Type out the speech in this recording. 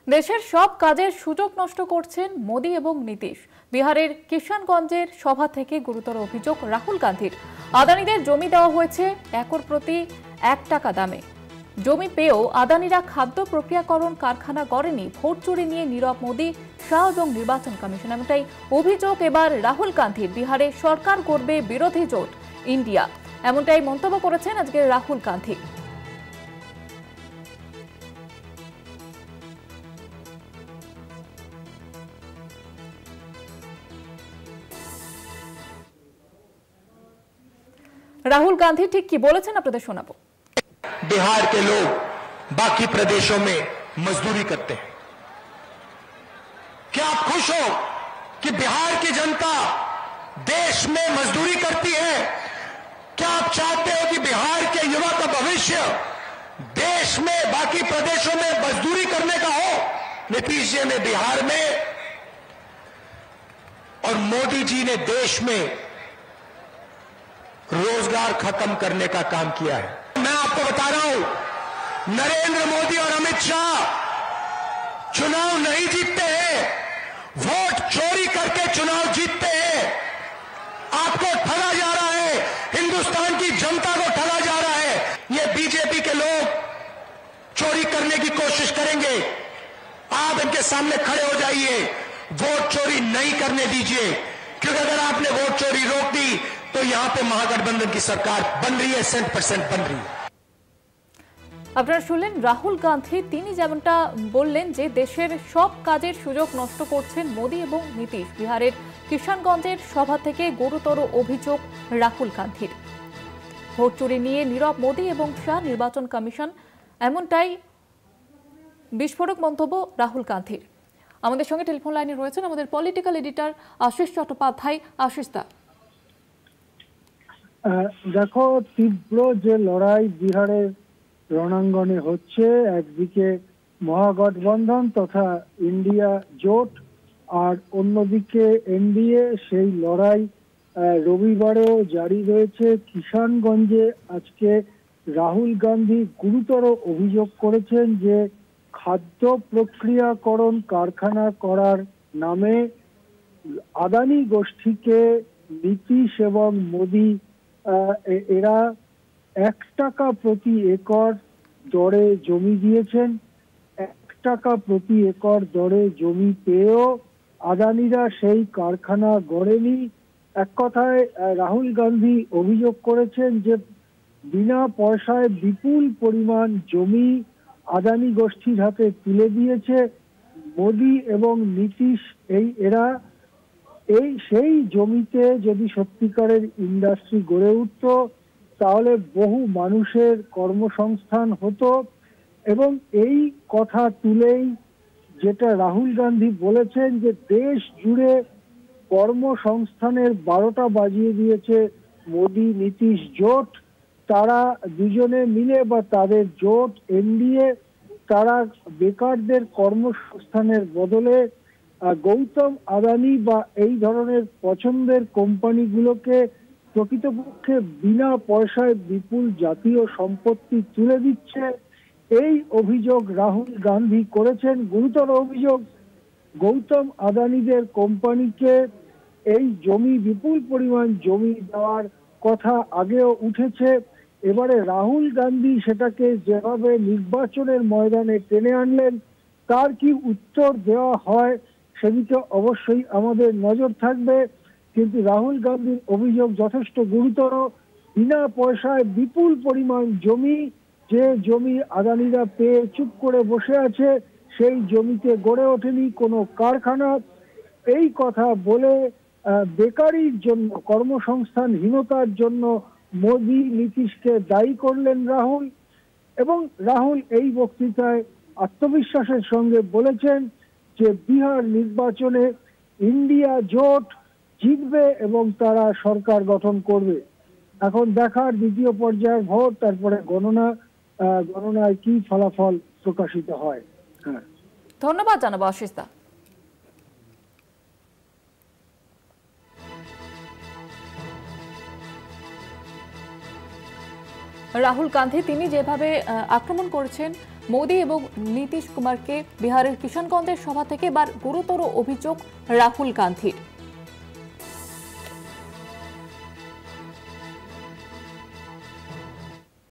দেশের সব কাজের সুযোগ নষ্ট করছেন মোদি এবং নীতিশ। বিহারের কিষানগঞ্জের সভা থেকে গুরুতর অভিযোগ রাহুল গান্ধীর। আদানিদের জমি দেওয়া হয়েছে একর প্রতি 1 টাকা দামে। জমি পেয়েও আদানিরা খাদ্য প্রক্রিয়াকরণ কারখানা গড়েনি। ভোট চুরি নিয়ে নীরব মোদি, শাহ এবং নির্বাচন কমিশন, এমনটাই অভিযোগ এবার রাহুল গান্ধীর। বিহারে সরকার গড়বে বিরোধী জোট ইন্ডিয়া, এমনটাই মন্তব্য করেছেন আজকে রাহুল গান্ধী। राहुल गांधी ठीक की बोले আপনাদের শোনাবো। बिहार के लोग बाकी प्रदेशों में मजदूरी करते हैं। क्या आप खुश हो कि बिहार की जनता देश में मजदूरी करती है? क्या आप चाहते हो कि बिहार के युवा का भविष्य देश में बाकी प्रदेशों में मजदूरी करने का हो? नीतीश जी ने बिहार में और मोदी जी ने देश में रोजगार खत्म करने का काम किया है। मैं आपको बता रहा हूं, नरेंद्र मोदी और अमित शाह चुनाव नहीं जीतते हैं, वोट चोरी करके चुनाव जीतते हैं। आपको ठगा जा रहा है, हिंदुस्तान की जनता को ठगा जा रहा है। ये बीजेपी के लोग चोरी करने की कोशिश करेंगे। आप इनके सामने खड़े हो जाइए, वोट चोरी नहीं करने दीजिए, क्योंकि अगर आपने वोट चोरी रोक दी तो यहां पे महागठबंधन की सरकार बन रही है, 100% बन रही है। আপনারা শুনলেন রাহুল গান্ধী, তিনি যেমনটা বললেন যে দেশের সব কাজের সুযোগ নষ্ট করছেন মোদি এবং নীতিশ। বিহারের কিষানগঞ্জের সভা থেকে গুরুতর অভিযোগ রাহুল গান্ধীর। ভোট চুরি নিয়ে নীরব মোদি এবং শাহ, নির্বাচন কমিশন, এমনটাই বিস্ফোরক মন্তব্য রাহুল গান্ধীর। আমাদের সঙ্গে টেলিফোন লাইনে রয়েছেন আমাদের পলিটিক্যাল এডিটর আশিস চট্টোপাধ্যায়। আশিস দা, দেখো, তীব্র যে লড়াই বিহারের রণাঙ্গনে হচ্ছে, একদিকে মহাগঠবন্ধন তথা ইন্ডিয়া জোট, আর অন্যদিকে এনডিএ, সেই লড়াই রবিবারেও জারি রয়েছে। কিষানগঞ্জে আজকে রাহুল গান্ধী গুরুতর অভিযোগ করেছেন যে খাদ্য প্রক্রিয়াকরণ কারখানা করার নামে আদানি গোষ্ঠীকে নীতিশ এবং মোদি এরা 1 টাকা প্রতি একর দরে জমি দিয়েছেন। 1 টাকা প্রতি একর দরে জমি পেয়েও আদানিরা সেই কারখানা গড়েনি। এক কথায় রাহুল গান্ধী অভিযোগ করেছেন যে বিনা পয়সায় বিপুল পরিমাণ জমি আদানি গোষ্ঠীর হাতে তুলে দিয়েছে মোদি এবং নীতিশ। এরা সেই জমিতে যদি সত্যিকারের ইন্ডাস্ট্রি গড়ে উঠত তাহলে বহু মানুষের কর্মসংস্থান হতো। এবং এই কথা তুলেই যেটা রাহুল গান্ধী বলেছেন যে দেশ জুড়ে কর্মসংস্থানের 12টা বাজিয়ে দিয়েছে মোদি নীতিশ জোট। তারা দুজনে মিলে বা তাদের জোট এনডিএ, তারা বেকারদের কর্মসংস্থানের বদলে গৌতম আদানি বা এই ধরনের পছন্দের কোম্পানিগুলোকে প্রকৃতপক্ষে বিনা পয়সায় বিপুল জাতীয় সম্পত্তি তুলে দিচ্ছে। এই অভিযোগ রাহুল গান্ধী করেছেন, গুরুতর অভিযোগ। গৌতম আদানিদের কোম্পানিকে এই জমি, বিপুল পরিমাণ জমি দেওয়ার কথা আগেও উঠেছে। এবারে রাহুল গান্ধী সেটাকে যেভাবে নির্বাচনের ময়দানে টেনে আনলেন, তার কি উত্তর দেওয়া হয় সেদিকে অবশ্যই আমাদের নজর থাকবে। কিন্তু রাহুল গান্ধীর অভিযোগ যথেষ্ট গুরুতর। বিনা পয়সায় বিপুল পরিমাণ জমি, যে জমি আদানিরা পেয়ে চুপ করে বসে আছে, সেই জমিতে গড়ে ওঠেনি কোনো কারখানা। এই কথা বলে বেকারির জন্য, কর্মসংস্থানহীনতার জন্য মোদি নীতিশকে দায়ী করলেন রাহুল। এবং রাহুল এই বক্তৃতায় আত্মবিশ্বাসের সঙ্গে বলেছেন যে বিহার নির্বাচনে ইন্ডিয়া জোট জিতবে এবং তারা সরকার গঠন করবে। এখন দেখার দ্বিতীয় পর্যায়ের ভোট, তারপরে গণনায় কি ফলাফল প্রকাশিত হয়। হ্যাঁ, ধন্যবাদ জানাবো আশিস দা। রাহুল গান্ধী তিনি যেভাবে আক্রমণ করেছেন মোদী এবং নীতিশ কুমারকে। বিহারের কিষানগঞ্জের সভা থেকে এবার গুরুতর অভিযোগ রাহুল গান্ধীর।